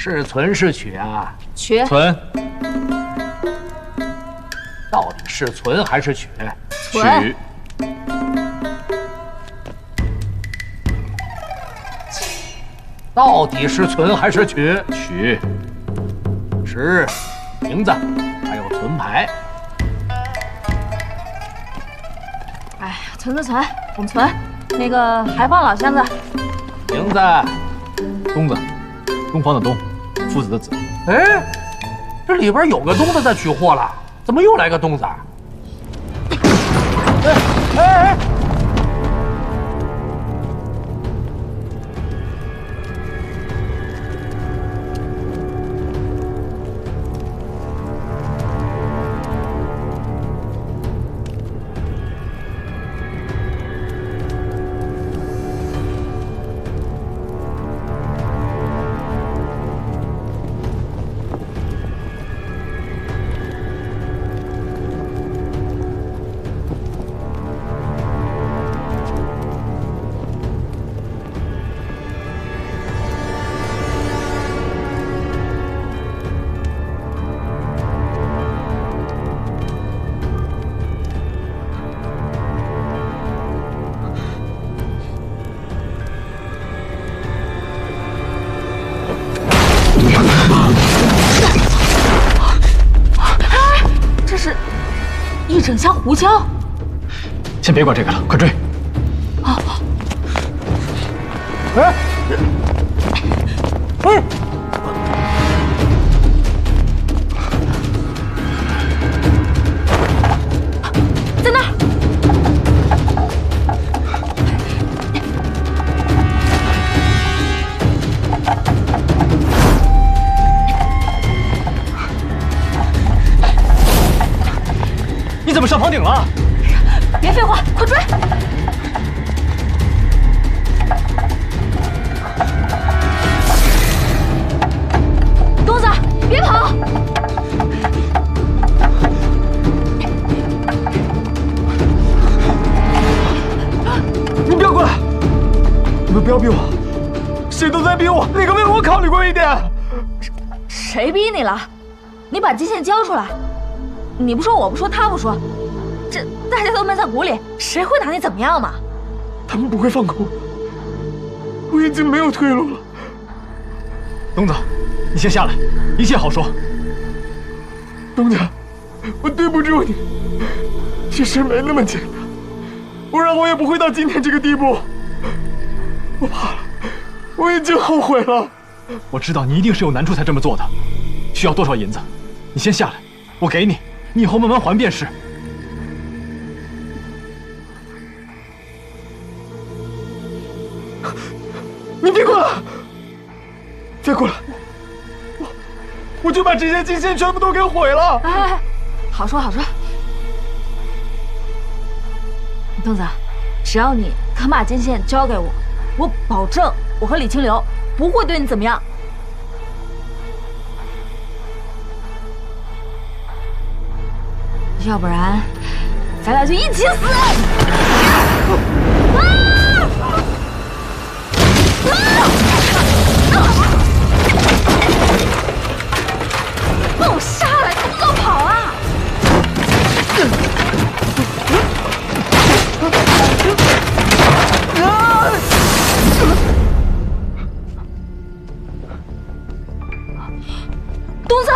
是存是取啊？取。存。到底是存还是取？存。到底是存还是取？取。是名字，还有存牌。哎呀，存，我们存。那个还放老箱子。名字，东子，东方的东，夫子的子。哎，这里边有个东子在取货了，怎么又来个东子？哎！这是一整箱胡椒。先别管这个了，快追！啊！哎！哎！在那儿！你怎么上房顶了？别废话，快追！东子，别跑！你不要过来！你们不要逼我，谁都在逼我，哪个为我考虑过一点？谁逼你了？你把金线交出来！你不说，我不说，他不说，这大家都闷在鼓里，谁会拿你怎么样嘛？他们不会放过我，我已经没有退路了。东子，你先下来，一切好说。东家，我对不住你，其实没那么简单，不然我也不会到今天这个地步。我怕了，我已经后悔了。我知道你一定是有难处才这么做的，需要多少银子？你先下来，我给你，你以后慢慢还便是。你别过来！再过来，我就把这些金线全部都给毁了。哎，好说好说。东子，只要你肯把金线交给我，我保证我和李清流不会对你怎么样。要不然，咱俩就一起死！放我下来，怎么老跑啊？东子。